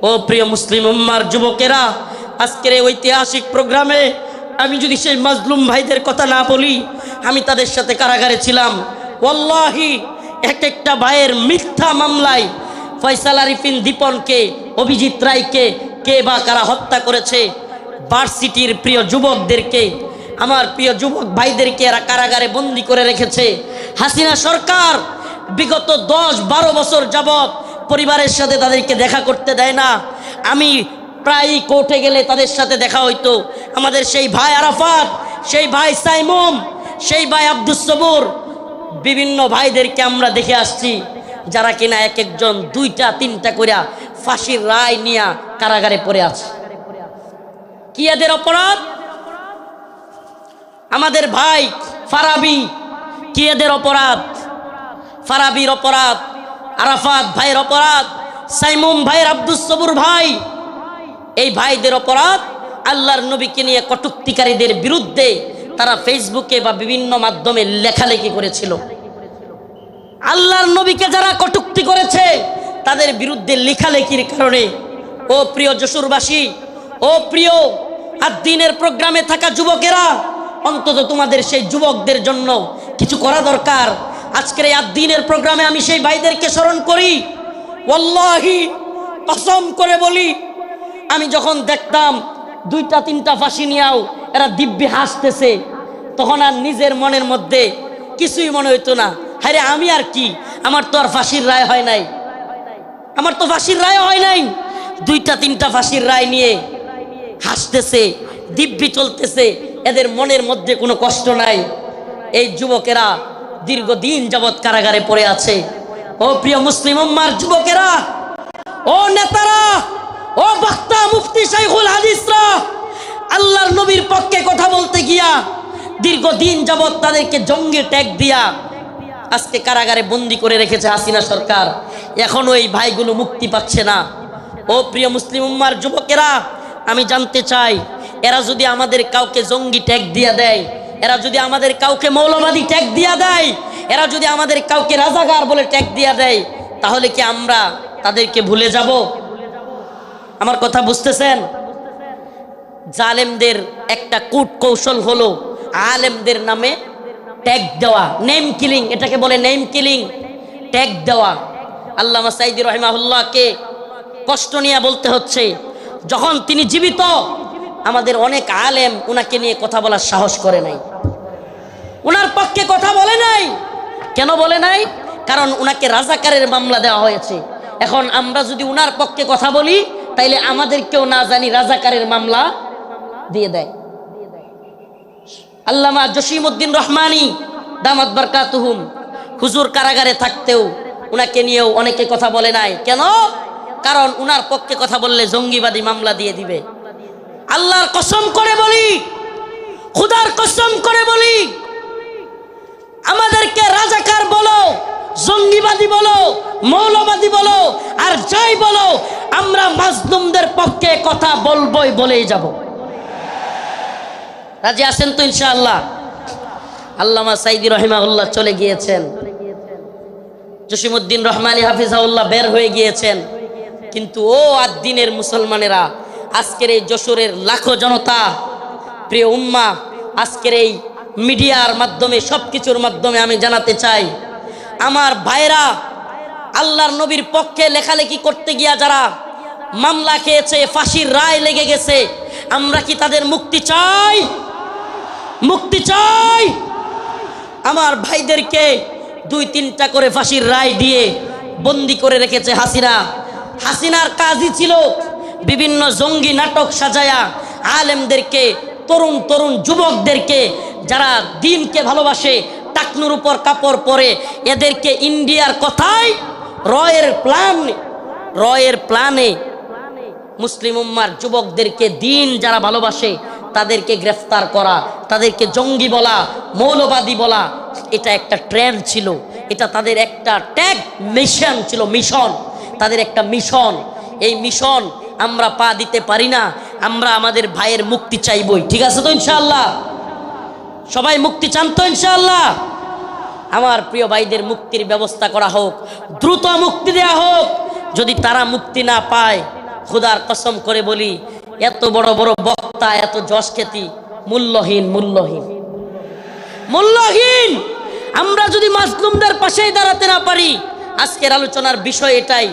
ও প্রিয় মুসলিম উম্মার যুবকেরা, আজকের এই ঐতিহাসিক প্রোগ্রামে আমি যদি সেই মাজলুম ভাইদের কথা না বলি, আমি তাদের সাথে কারাগারে ছিলাম। ওয়াল্লাহি এক একটা ভাইয়ের মিথ্যা মামলায় ফয়সাল আরিফিন দীপনকে, অভিজিৎ রায়কে কে বা কারা হত্যা করেছে, ভার্সিটির প্রিয় যুবকদেরকে, আমার প্রিয় যুবক ভাইদেরকে এরা কারাগারে বন্দী করে রেখেছে। হাসিনা সরকার বিগত 10-12 বছর যাবৎ পরিবারের সাথে তাদেরকে দেখা করতে দেয় না। আমি প্রায়ই কোর্টে গেলে তাদের সাথে দেখা হইতো। আমাদের সেই ভাই আরাফাত, সেই ভাই সাইমুম, সেই ভাই আব্দুস সবুর, বিভিন্ন ভাইদেরকে আমরা দেখে আসছি যারা কিনা এক একজন 2টা-3টা করে ফাঁসির রায় নিয়ে কারাগারে পড়ে আছে। কি এদের অপরাধ? আমাদের ভাই ফারাবি, কি এদের অপরাধ? ফারাবির অপরাধ, আরাফাত ভাইয়ের অপরাধ, সাইমুম ভাইয়ের, আব্দুস সবুর ভাই, এই ভাইদের অপরাধ আল্লাহর নবীকে নিয়ে কটূক্তিকারীদের বিরুদ্ধে তারা ফেসবুকে বা বিভিন্ন মাধ্যমে লেখালেখি করেছিল। আল্লাহর নবীকে যারা কটূক্তি করেছে তাদের বিরুদ্ধে লেখালেখির কারণে, ও প্রিয় যশোরবাসী, ও প্রিয় আদ-দ্বীনের প্রোগ্রামে থাকা যুবকেরা, অন্তত তোমাদের সেই যুবকদের জন্য কিছু করা দরকার। আজকের এই আদ-দ্বীনের প্রোগ্রামে আমি সেই ভাইদেরকে স্মরণ করি। ওয়াল্লাহি কসম করে বলি, আমি যখন দেখতাম 2টা-3টা ফাঁসি নিয়েও এরা দিব্যি হাসতেছে, তখন আর নিজের মনের মধ্যে কিছুই মনে হইতো না। হ্যাঁ রে, আমি আর কি, আমার তো আর ফাঁসির রায় হয় নাই, আমার তো ফাঁসির রায় হয় নাই। 2টা-3টা ফাঁসির রায় নিয়ে হাসতেছে, দিব্যি চলতেছে, এদের মনের মধ্যে কোনো কষ্ট নাই। এই যুবকেরা দীর্ঘদিন যাবৎ কারাগারে পড়ে আছে। ও প্রিয় মুসলিম উম্মার যুবকেরা, ও নেতারা, ও বক্তা মুফতি শাইখুল হাদিসরা, আল্লাহর নবীর পক্ষে কথা বলতে গিয়া দীর্ঘদিন যাবৎ তাদেরকে জঙ্গি ট্যাগ দিয়া আজকে কারাগারে বন্দী করে রেখেছে হাসিনা সরকার। এখনো এই ভাইগুলো মুক্তি পাচ্ছে না। ও প্রিয় মুসলিম উম্মার যুবকেরা, আমি জানতে চাই, এরা যদি আমাদের কাউকে জঙ্গি ট্যাগ দিয়া দেয়, এরা যদি আমাদের কাউকে মৌলবাদী ট্যাগ দিয়া দেয়, এরা যদি আমাদের কাউকে রাজাকার বলে ট্যাগ দিয়া দেয়, তাহলে কি আমরা তাদেরকে ভুলে যাব? আমার কথা বুঝতেছেন? জালেমদের একটা কূট কৌশল হলো আলেমদের নামে ট্যাগ দেওয়া, নেম কিলিং, এটাকে বলে নেম কিলিং, ট্যাগ দেওয়া। আল্লামা সাঈদী রাহিমাহুল্লাহকে কষ্ট নিয়ে বলতে হচ্ছে, যখন তিনি জীবিত আমাদের অনেক আলেম উনাকে নিয়ে কথা বলার সাহস করে নাই, উনার পক্ষে কথা বলে নাই। কেন বলে নাই? কারণ উনাকে রাজাকারের মামলা দেওয়া হয়েছে। এখন আমরা যদি উনার পক্ষে কথা বলি, তাইলে আমাদেরকেও না জানি রাজাকারের মামলা দিয়ে দেয়। আল্লামা জসিমউদ্দিন রহমানী দামাত বারকাতুহুম, হুজুর কারাগারে থাকতেও উনাকে নিয়েও অনেকে কথা বলে নাই। কেন? কারণ উনার পক্ষে কথা বললে জঙ্গিবাদী মামলা দিয়ে দিবে। আল্লাহর কসম করে বলি, খুদার কসম করে বলি, আমাদেরকে রাজাকার বলো, জঙ্গিবাদী বলো, মৌলবাদী বলো, আর যাই বলো, আমরা মাজলুমদের পক্ষে কথা বলবোই, বলেই যাব। রাজি আছেন তো ইনশাআল্লাহ? আল্লামা সাঈদী রাহিমাহুল্লাহ চলে গিয়েছেন, জসিমউদ্দিন রহমানী হাফিজাহুল্লাহ বের হয়ে গিয়েছেন, কিন্তু ও আদ-দ্বীনের মুসলমানেরা, আজকের এই যশোরের লাখো জনতা, প্রিয় উম্মাহ, আজকের এই মিডিয়ার মাধ্যমে, সবকিছুর মাধ্যমে আমি জানাতে চাই, আমার ভাইরা আল্লাহর নবীর পক্ষে লেখালেখি করতে গিয়া যারা মামলা খেয়েছে, ফাঁসির রায় লেগে গেছে, আমরা কি তাদের মুক্তি চাই? মুক্তি চাই। আমার ভাইদেরকে 2-3টা করে ফাঁসির রায় দিয়ে বন্দি করে রেখেছে হাসিনা। হাসিনার কাজই ছিল বিভিন্ন জঙ্গি নাটক সাজায়া আলেমদেরকে, তরুণ তরুণ যুবকদেরকে যারা দ্বীনকে ভালোবাসে, টাকনুর উপর কাপড় পরে, এদেরকে ইন্ডিয়ার কথায় রয়ের প্ল্যানে মুসলিম উম্মার যুবকদেরকে, দ্বীন যারা ভালোবাসে তাদেরকে গ্রেফতার করা, তাদেরকে জঙ্গি বলা, মৌলবাদী বলা, এটা একটা ট্রেন্ড ছিল, এটা তাদের একটা ট্যাগ মিশন ছিল, মিশন, তাদের একটা মিশন। এই মিশন আমরা পা দিতে পারি না। আমরা আমাদের ভাইয়ের মুক্তি চাইবই, ঠিক আছে তো ইনশাআল্লাহ? সবাই মুক্তি চান তো ইনশাআল্লাহ? আমার প্রিয় ভাইদের মুক্তির ব্যবস্থা করা হোক, দ্রুত মুক্তি দেয়া হোক। যদি তারা মুক্তি না পায়, খুদার কসম করে বলি, এত বড় বড় বক্তা, এত যশ খ্যাতি মূল্যহীন, মূল্যহীন, মূল্যহীন। আমরা যদি মাজলুমদের পাশেই দাঁড়াতে না পারি, আজকের আলোচনার বিষয় এটাই,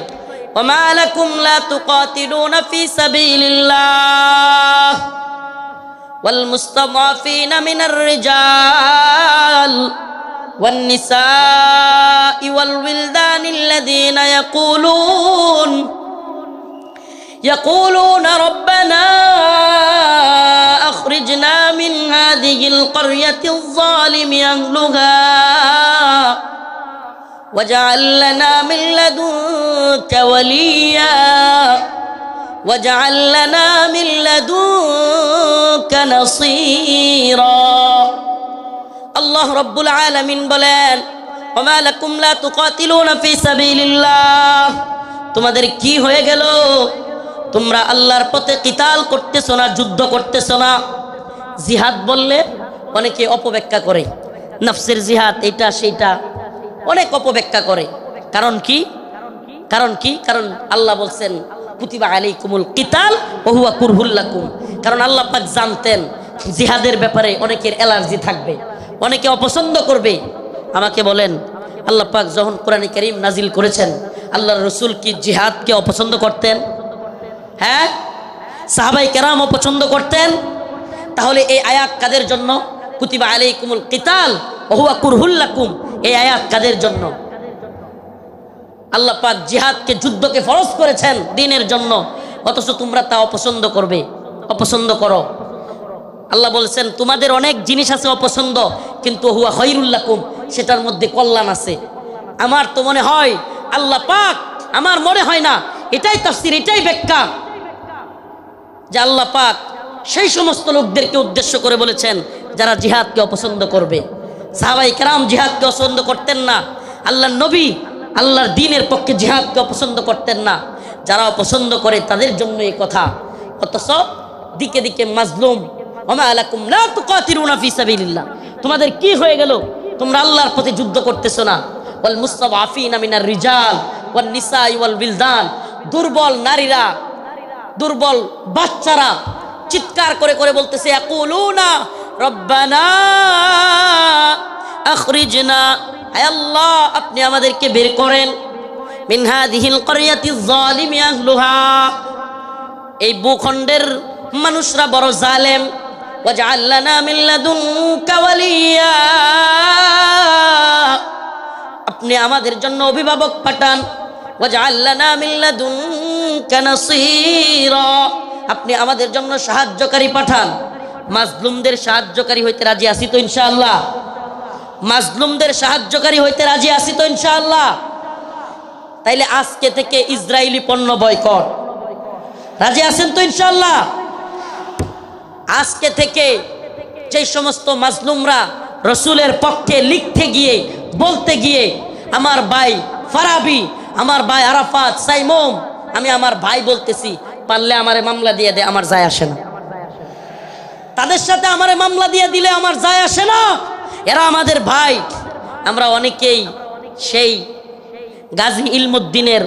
ওমা লাকুম লা তুকাতিলুনা ফি সাবিলিল্লাহ, ওয়াল মুস্তাদাফিনা মিনার রিজাল ওয়ান নিসাই ওয়াল উইলদানিল্লাযীনা يقولون ربنا أخرجنا من هذه القرية الظالم أهلها واجعل لنا من لدنك وليا واجعل لنا من لدنك نصيرا الله رب العالمين বলেন وما لكم لا تقاتلون في سبيل الله তোমাদের কি হয়ে গেল তোমরা আল্লাহর পথে কিতাল করতেছো না, যুদ্ধ করতেছো না। জিহাদ বললে অনেকে অপব্যাখ্যা করে, নফসের জিহাদ এটা সেটা অনেক অপব্যাখ্যা করে। কারণ কি? কারণ আল্লাহ বলছেন কুতিবা আলাইকুমুল কিতাল ওয়া হুয়া কুরহুল লাকুম। কারণ আল্লাহ পাক জানতেন জিহাদের ব্যাপারে অনেকের অ্যালার্জি থাকবে, অনেকে অপছন্দ করবে। আমাকে বলেন, আল্লাহ পাক যখন কোরআনে কারীম নাজিল করেছেন, আল্লাহর রাসূল কি জিহাদকে অপছন্দ করতেন? হ্যাঁ, সাহাবায়ে কেরাম অপছন্দ করতেন। তাহলে এই আয়াত কাদের জন্য? কুতিবা আলাইকুমুল কিতাল ওয়া হুয়া কুরহুল লাকুম, এই আয়াত কাদের জন্য? আল্লাহ পাক জিহাদকে, যুদ্ধকে ফরজ করেছেন দ্বীনের জন্য, অথচ তোমরা তা অপছন্দ করো। আল্লাহ বলছেন তোমাদের অনেক জিনিস আছে অপছন্দ, কিন্তু হুয়া খায়রুল লাকুম, সেটার মধ্যে কল্যাণ আছে। আমার তো মনে হয় আল্লাহ পাক, আমার মনে হয় না, এটাই তাফসীর, এটাই ব্যাখ্যা, যে আল্লাহ পাক সেই সমস্ত লোকদেরকে উদ্দেশ্য করে বলেছেন যারা জিহাদকে অপছন্দ করবে। সাহাবায়ে কেরাম জিহাদকে অপছন্দ করতেন না, আল্লাহর নবী আল্লাহর দ্বীনের পক্ষে জিহাদকে অপছন্দ করতেন না। যারা অপছন্দ করে তাদের জন্য এই কথা। অথচ দিকে দিকে মাজলুম, ওমা আলাকুম লা তুকাতিলুনা ফি সাবিলিল্লাহ, তোমাদের কি হয়ে গেল? তোমরা আল্লাহর পথে যুদ্ধ করতেছো না। ওয়াল মুস্তাদাফিনা মিনার রিজাল ওয়ান নিসাই ওয়াল বিলদান, দুর্বল নারীরা, দুর্বল বাচ্চারা চিৎকার করে করে বলতেছে ইয়াকুলুনা রব্বানা আখরিজনা, হে আল্লাহ আপনি আমাদেরকে বের করেন, মিন হাযিহিল ক্বরিয়াতিজ যালিমি আহলুহা, এই ভূখণ্ডের মানুষরা বড় জালেম। ওয়াজআল লানা মিন লাদুনকা ওয়ালিয়া, আপনি আমাদের জন্য অভিভাবক পাঠান। ওয়াজআল লানা মিন লাদুনকা নাসীরা, আপনি আমাদের জন্য সাহায্যকারী পাঠান। মাজলুমদের সাহায্যকারী হইতে রাজি আছি তো ইনশাআল্লাহ? মাজলুমদের সাহায্যকারী হইতে রাজি আছি তো ইনশাআল্লাহ? তাইলে আজকে থেকে ইসরায়েলি পণ্য বয়কট, রাজি আছেন তো ইনশাআল্লাহ? আজকে থেকে যে সমস্ত মাজলুমরা রসুলের পক্ষে লিখতে গিয়ে, বলতে গিয়ে, আমার ভাই ফারাবি, আমার ভাই আরাফাত, সাইমুম, আমি আমার ভাই বলতেছি, পারলে আমারে মামলা দিয়ে দে, আমার যায় আসে না। তাদের সাথে আমারে মামলা দিয়ে দিলে আমার যায় আসে না, এরা আমাদের ভাই। আমরা অনেকেই সেই গাজী ইলমুদ্দিনের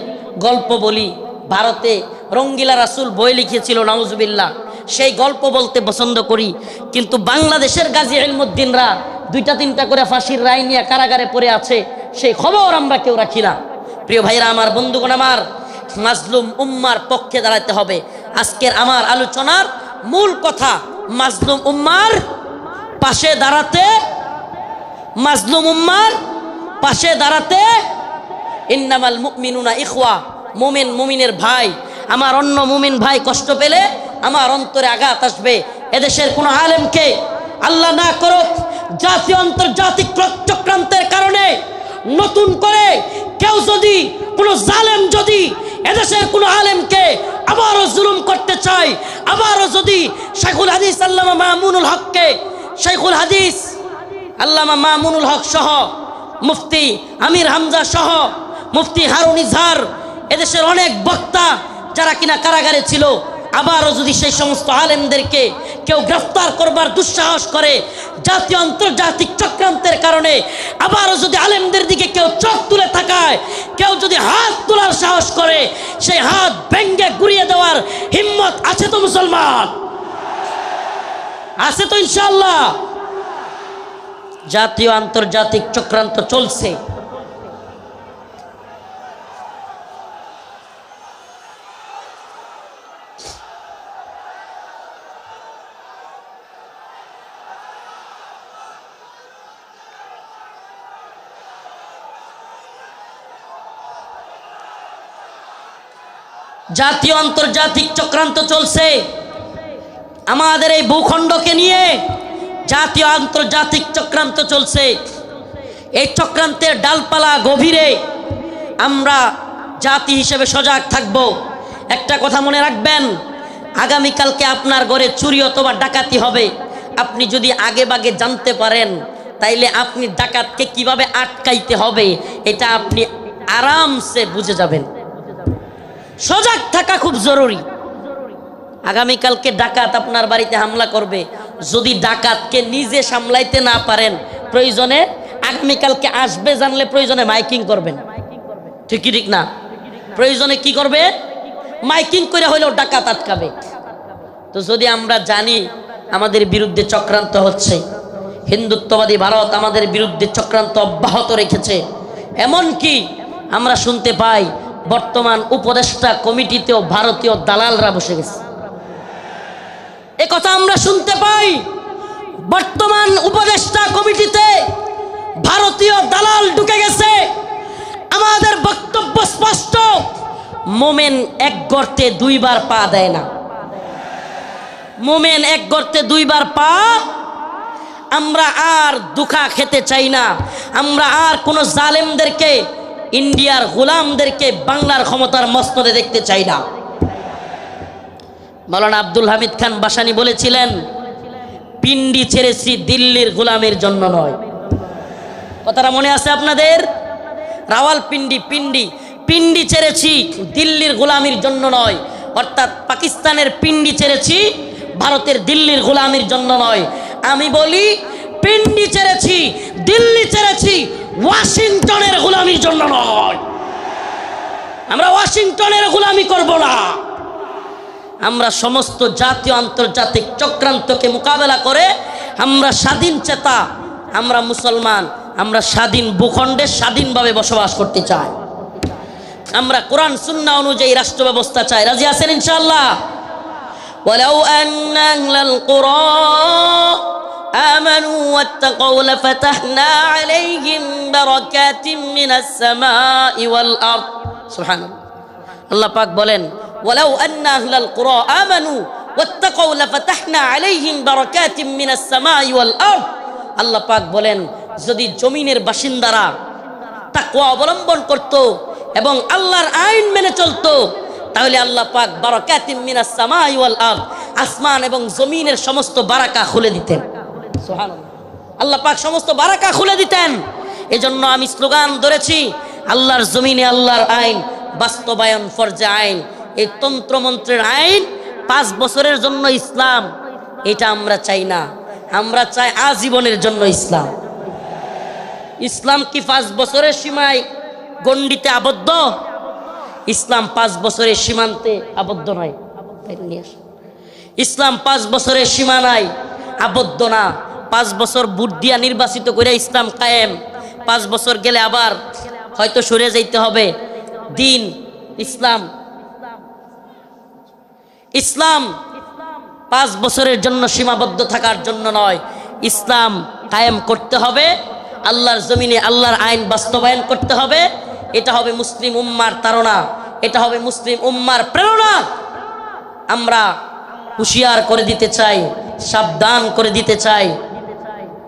গল্প বলি। ভারতে রঙ্গিলা রাসূল বই লিখেছিল, নাউজুবিল্লাহ, সেই গল্প বলতে পছন্দ করি। কিন্তু বাংলাদেশের গাজী ইলমুদ্দিনরা 2-3টা করে ফাঁসির রায় নিয়ে কারাগারে পড়ে আছে, সেই খবর আমরা কেউ রাখি না। প্রিয় ভাইরা আমার, বন্ধুগণ আমার, মাজলুম উম্মার পক্ষে দাঁড়াতে হবে। আজকের আমার আলোচনার মূল কথা মাজলুম উম্মার পাশে দাঁড়াতে, মাজলুম উম্মার পাশে দাঁড়াতে। ইন্নামাল মুমিনুনা ইখওয়া, মুমিন মুমিনের ভাই। আমার অন্য মুমিন ভাই কষ্ট পেলে আমার অন্তরে আঘাত আসবে। এদেশের কোন আলেমকে আল্লাহ না করুক জাতীয় আন্তর্জাতিক চক্রান্তের কারণে নতুন করে কেউ যদি, কোনো জালেম যদি এদেশের কোনো আলেমকে আবারও জুলুম করতে চায়, আবারও যদি শাইখুল হাদিস আল্লামা মামুনুল হককে, শাইখুল হাদিস আল্লামা মামুনুল হক সহ, মুফতি আমির হামজা সহ, মুফতি হারুন ইজহার, এদেশের অনেক বক্তা যারা কিনা কারাগারে ছিল, আবারও যদি সেই সমস্ত আলেমদেরকে কেউ গ্রেফতার করবার দুঃসাহস করে জাতীয় আন্তর্জাতিক চক্রান্তের কারণে, আবারও যদি আলেমদের দিকে কেউ চোখ তুলে তাকায়, কেউ যদি হাত তোলার সাহস করে, সেই হাত ভেঙ্গে গুড়িয়ে দেওয়ার হিম্মত আছে তো মুসলমান? আছে তো ইনশাআল্লাহ? জাতীয় আন্তর্জাতিক চক্রান্ত চলছে। জাতীয় আন্তর্জাতিক চক্রান্ত চলছে আমাদের এই ভূখণ্ডকে নিয়ে। জাতীয় আন্তর্জাতিক চক্রান্ত চলছে। এই চক্রান্তের ডালপালা গভীরে আমরা জাতি হিসেবে সজাগ থাকব। একটা কথা মনে রাখবেন, আগামীকালকে আপনার ঘরে চুরি অথবা ডাকাতি হবে। আপনি যদি আগে ভাগে জানতে পারেন, তাইলে আপনি ডাকাতকে কিভাবে আটকাইতে হবে এটা আপনি আরামসে বুঝে যাবেন। সজাগ থাকা খুব জরুরি। আগামীকালকে ডাকাত আপনার বাড়িতে হামলা করবে, যদি ডাকাতকে নিজে সামলাইতে না পারেন, প্রয়োজনে আগামীকালকে আসবে জানলে প্রয়োজনে মাইকিং করবেন। ঠিক ঠিক না? প্রয়োজনে কি করবে? মাইকিং করে হইলেও ডাকাত আটকাবে। তো যদি আমরা জানি আমাদের বিরুদ্ধে চক্রান্ত হচ্ছে, হিন্দুত্ববাদী ভারত আমাদের বিরুদ্ধে চক্রান্ত অব্যাহত রেখেছে, এমনকি আমরা শুনতে পাই বর্তমান উপদেষ্টা কমিটিতেও ভারতীয় দালালরা বসে গেছে। এ কথা আমরা শুনতে পাই, বর্তমান উপদেষ্টা কমিটিতে ভারতীয় দালাল ঢুকে গেছে। আমাদের বক্তব্য স্পষ্ট, মোমেন এক গর্তে দুইবার পা দেয় না। মোমেন এক গর্তে দুইবার পা। আমরা আর দুখা খেতে চাই না। আমরা আর কোনো জালেমদেরকে, ইন্ডিয়ার গোলামদেরকে বাংলার ক্ষমতার মসনদে দেখতে চাই না। মাওলানা আব্দুল হামিদ খান বাসানী বলেছিলেন, পিন্ডি ছেড়েছি দিল্লির গোলামের জন্য নয়। কথাটা মনে আছে আপনাদের? রাওয়ালপিন্ডি পিন্ডি ছেড়েছি দিল্লির গোলামির জন্য নয়। অর্থাৎ পাকিস্তানের পিন্ডি ছেড়েছি, ভারতের দিল্লির গোলামির জন্য নয়। আমি বলি পিন্ডি ছেড়েছি, দিল্লি ছেড়েছি, ওয়াশিংটনের গোলামির জন্য নয়। আমরা ওয়াশিংটনের গোলামি করব না। আমরা সমস্ত জাতীয় আন্তর্জাতিক চক্রান্তকে মোকাবেলা করে আমরা স্বাধীন চেতা, আমরা মুসলমান, আমরা স্বাধীন ভূখণ্ডে স্বাধীনভাবে বসবাস করতে চাই। আমরা কোরআন সুন্নাহ অনুযায়ী রাষ্ট্র ব্যবস্থা চাই। রাজি আছেন ইনশাআল্লাহ? ওয়ালাউ আন্না আহলাল কুরা আমানু ওয়াত্তাকাউ লাফাতাহনা আলাইহিম বারাকাতিম মিনাস সামাই ওয়াল আরদ। সুবহানাল্লাহ। আল্লাহ পাক বলেন, ওয়ালাউ আন্না আহলাল কুরা আমানু ওয়াত্তাকাউ লাফাতাহনা আলাইহিম বারাকাতিম মিনাস সামাই ওয়াল আরদ। আল্লাহ পাক বলেন, যদি জমিনের বাসিন্দারা তাকওয়া অবলম্বন করত এবং আল্লাহর আইন মেনে চলতো, তাহলে আল্লাহ পাক বারাকাতিম মিনাস সামাই ওয়াল আরদ, আসমান এবং জমিনের সমস্ত বারাকা খুলে দিতেন। সুবহানাল্লাহ। আল্লাহ পাক সমস্ত বারাকা খুলে দিতেন। এজন্য আমি স্লোগান ধরেছি, আল্লাহর জমিনে আল্লাহর আইন বাস্তবায়ন ফরজে আইন। এই তন্ত্রমন্ত্রের আইন 5 বছরের জন্য ইসলাম, এটা আমরা চাই না। আমরা চাই আজীবনের জন্য ইসলাম। ইসলাম কি 5 বছরের সীমায় গণ্ডিতে আবদ্ধ? ইসলাম 5 বছরের সীমান্তে আবদ্ধ নয়। ইসলাম 5 বছরের সীমানায় আবদ্ধ না। 5 বছর ভোট দিয়া নির্বাচিত করে ইসলাম কায়েম। 5 বছর গেলে আবার হয়তো সরে যাইতে হবে। দিন ইসলাম 5 বছরের জন্য সীমাবদ্ধ থাকার জন্য নয়। ইসলাম কায়েম করতে হবে, আল্লাহর জমিনে আল্লাহর আইন বাস্তবায়ন করতে হবে। এটা হবে মুসলিম উম্মার তাড়না, এটা হবে মুসলিম উম্মার প্রেরণা। আমরা হুঁশিয়ার করে দিতে চাই, সাবধান করে দিতে চাই।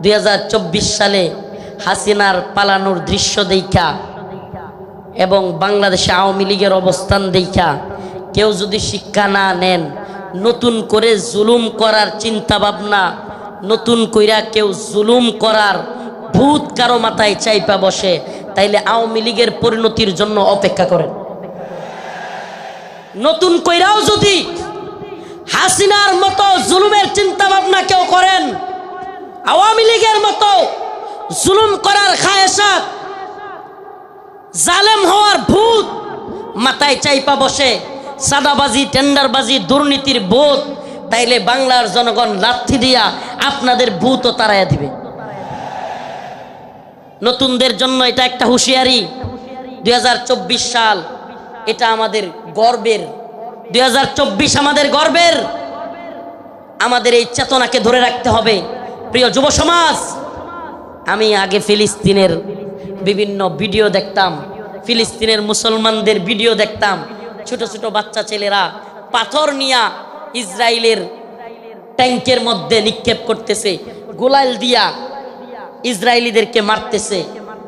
2024 সালে হাসিনার পালানোর দৃশ্য দেখা এবং বাংলাদেশে আওয়ামী লীগের অবস্থান দেখা কেউ যদি শিক্ষা না নেন, নতুন করে জুলুম করার চিন্তা ভাবনা, নতুন কইরা কেউ জুলুম করার ভূত কারো মাথায় চাইপা বসে, তাইলে আওয়ামী লীগের পরিণতির জন্য অপেক্ষা করেন। নতুন কইরাও যদি হাসিনার মতো জুলুমের চিন্তা ভাবনা কেউ করেন, আওয়ামী লীগের মতো জুলুম করার খায়েশাত, জালেম হওয়ার ভূত মাথায় চাইপা বসে, সাদাবাজি, টেন্ডারবাজি, দুর্নীতির ভূত, তাইলে বাংলার জনগণ লাথি দিয়া আপনাদের ভূতও তাড়াইয়া দিবে। নতুনদের জন্য এটা একটা হুঁশিয়ারি। 2024 সাল এটা আমাদের গর্বের। 2024 আমাদের গর্বের। আমাদের এই চেতনাকে ধরে রাখতে হবে। প্রিয় যুব সমাজ, আমি আগে ফিলিস্তিনের বিভিন্ন ভিডিও দেখতাম, ফিলিস্তিনের মুসলমানদের ভিডিও দেখতাম। ছোট ছোট বাচ্চা ছেলেরা পাথর নিয়া ইসরায়েলের ট্যাঙ্কের মধ্যে নিক্ষেপ করতেছে, গোলাল দিয়া ইসরায়েলিদেরকে মারতেছে।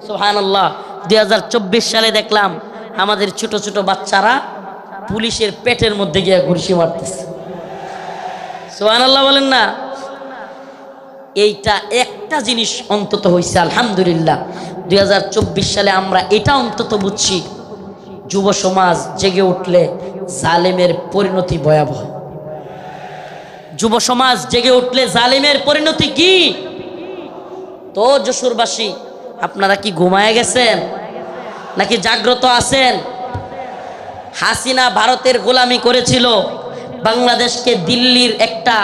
সুবহানাল্লাহ। 2024 সালে দেখলাম আমাদের ছোট ছোট বাচ্চারা পুলিশের পেটের মধ্যে গিয়ে ঘুরশি মারতেছে। সুবহানাল্লাহ বলেন না। এইটা একটা জিনিস অন্তত হয়েছে আলহামদুলিল্লাহ। 2024 সালে আমরা এটা অন্তত বুঝছি, যুব সমাজ জেগে উঠলে জালেমের পরিণতি ভয়াবহ। যুব সমাজ জেগে উঠলে জালেমের পরিণতি কি? তো যশোরবাসী, আপনারা কি ঘুমায় গেছেন নাকি জাগ্রত আছেন? হাসিনা ভারতের গোলামি করেছিল, বাংলাদেশকে দিল্লির একটা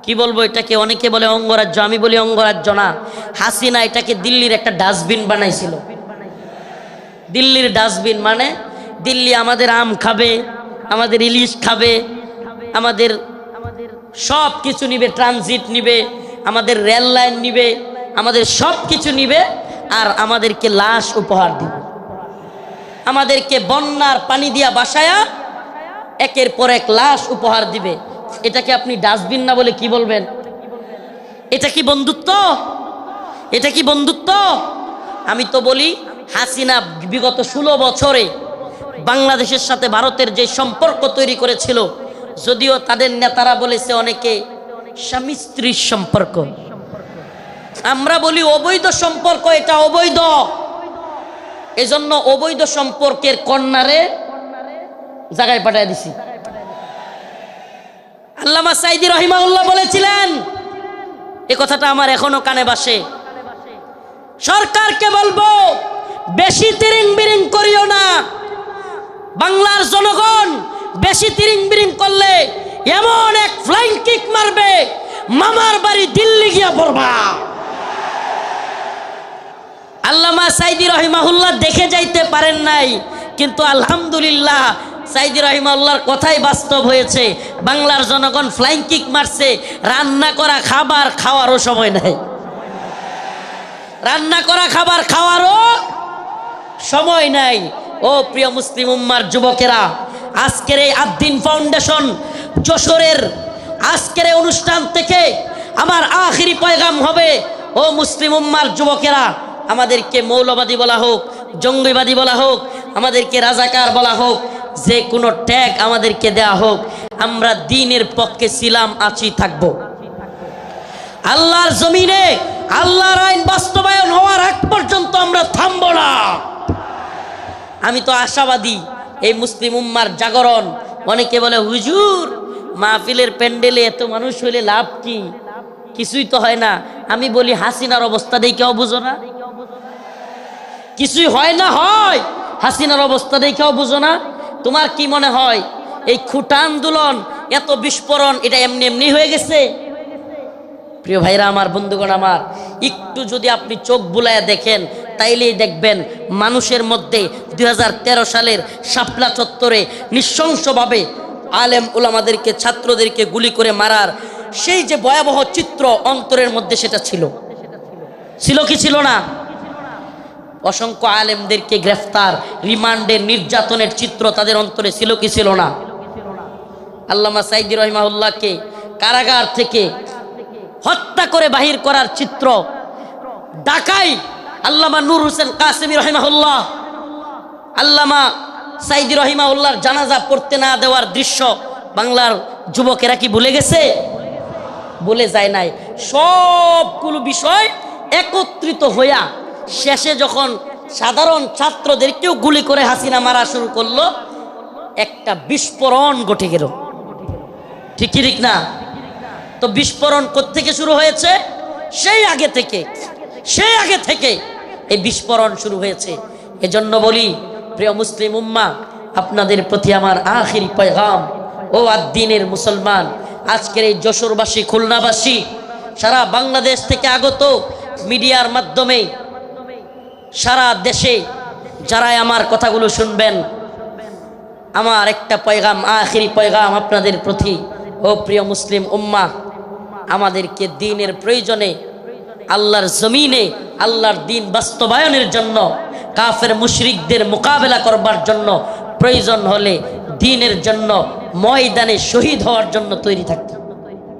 কি বলবো, এটাকে অনেকে বলে অঙ্গরাজ্য, আমি বলি অঙ্গরাজ্য না। হাসিনা এটাকে দিল্লির একটা ডাস্টবিন বানাইছিল। দিল্লির ডাস্টবিন মানে দিল্লি আমাদের আম খাবে, আমাদের ইলিশ খাবে, আমাদের সব কিছু নিবে, ট্রানজিট নিবে, আমাদের রেল লাইন নিবে, আমাদের সব কিছু নিবে, আর আমাদেরকে লাশ উপহার দিবে, আমাদেরকে বন্যার পানি দিয়া বাসায়া একের পর এক লাশ উপহার দিবে। এটাকে আপনি ডাস্টবিন না বলে কি বলবেন? এটা কি বন্ধুত্ব? এটা কি বন্ধুত্ব? আমি তো বলি হাসিনা বিগত 16 বছরে বাংলাদেশের সাথে ভারতের যে সম্পর্ক তৈরি করেছিল, যদিও তাদের নেতারা বলেছে অনেকে স্বামী স্ত্রীর সম্পর্ক, আমরা বলি অবৈধ সম্পর্ক, এটা অবৈধ। এজন্য অবৈধ সম্পর্কের কন্যারে জায়গায় পাঠিয়ে দিছি। আল্লামা সাইদি রহিমাহুল্লাহ বলেছিলেন, এই কথাটা আমার এখনো কানে বাসে, সরকারকে বলবো বেশি তিরিং বিরিং করিও না। বাংলার জনগণ বেশি তিরিং বিরিং করলে এমন এক ফ্লাইং কিক মারবে, মামার বাড়ি দিল্লি গিয়া পড়বা। আল্লামা সাইদি রহিমাহুল্লাহ দেখে যাইতে পারেন নাই, কিন্তু আলহামদুলিল্লাহ সাইদি রহিমাহুল্লাহর কথাই বাস্তব হয়েছে। বাংলার জনগণ ফ্লাইং কিক মারছে, রান্না করা খাবার খাওয়ারও সময় নাই, রান্না করা খাবার খাওয়ারও সময় নাই। ও প্রিয় মুসলিম উম্মার যুবকেরা, আজকের এই আদ্দিন ফাউন্ডেশন যশোরের আজকের এই অনুষ্ঠান থেকে আমার আখিরি পয়গাম হবে, ও মুসলিম উম্মার যুবকেরা, আমাদেরকে মৌলবাদী বলা হোক, জঙ্গিবাদী বলা হোক, আমাদেরকে রাজাকার বলা হোক, যে কোনো ট্যাগ আমাদেরকে দেয়া হোক, আমরা দ্বীনের পক্ষে ছিলাম, আছি, থাকবো। আল্লাহর জমিনে আল্লাহর আইন বাস্তবায়ন হওয়ার আগ পর্যন্ত আমরা থামবো না। আমি তো আশাবাদী এই মুসলিম উম্মার জাগরণ। অনেকে বলে হুজুর মাহফিলের প্যান্ডেলে এত মানুষ হইলে লাভ কি? কিছুই তো হয় না। আমি বলি হাসিনার অবস্থা দেখেও বুঝো না? কিছুই হয় না, হয় হাসিনার অবস্থা দেখেও বুঝো না? তোমার কি মনে হয় এই খুঁটা আন্দোলন, এত বিস্ফোরণ, এটা এমনি এমনি হয়ে গেছে? প্রিয় ভাইরা আমার, বন্ধুগণ আমার, একটু যদি আপনি চোখ বুলায় দেখেন তাইলেই দেখবেন মানুষের মধ্যে 2013 সালের শাপলা চত্বরে নৃশংসভাবে আলেম উলামাদেরকে, ছাত্রদেরকে গুলি করে মারার সেই যে ভয়াবহ চিত্র অন্তরের মধ্যে, সেটা ছিল কি ছিল না? অসংখ্য আলেমদেরকে গ্রেফতার, রিমান্ডের, নির্যাতনের চিত্র তাদের অন্তরে ছিল কি ছিল না? আল্লামা সাইদি রহিমাহুল্লাহকে কারাগার থেকে হত্যা করে বাহির করার চিত্র, ঢাকায় আল্লামা নূর হোসেন কাসেমি রহিমাহুল্লাহ, আল্লামা সাইদি রহিমাহুল্লাহর জানাজা পড়তে না দেওয়ার দৃশ্য বাংলার যুবকেরা কি ভুলে গেছে? বলে যায় নাই। সবগুলো বিষয় একত্রিত হইয়া শেষে যখন সাধারণ ছাত্রদেরকেও গুলি করে হাসিনা মারা শুরু করলো, একটা বিস্ফোরণ ঘটে গেল। ঠিক ঠিক না? তো বিস্ফোরণ কোত্থেকে শুরু হয়েছে? সেই আগে থেকে এই বিস্ফোরণ শুরু হয়েছে। এজন্য বলি প্রিয় মুসলিম উম্মা, আপনাদের প্রতি আমার আখিরি পয়গাম, ও আদ্দিনের মুসলমান, আজকের এই যশোরবাসী, খুলনাবাসী, সারা বাংলাদেশ থেকে আগত মিডিয়ার মাধ্যমে সারা দেশে যারাই আমার কথাগুলো শুনবেন, আমার একটা পয়গাম, আখিরি পয়গাম আপনাদের প্রতি। ও প্রিয় মুসলিম উম্মা, আমাদেরকে দ্বীনের প্রয়োজনে, আল্লাহর জমিনে আল্লাহর দ্বীন বাস্তবায়নের জন্য, কাফের মুশরিকদের মোকাবেলা করবার জন্য প্রয়োজন হলে দ্বীনের জন্য ময়দানে শহীদ হওয়ার জন্য তৈরি থাকতে।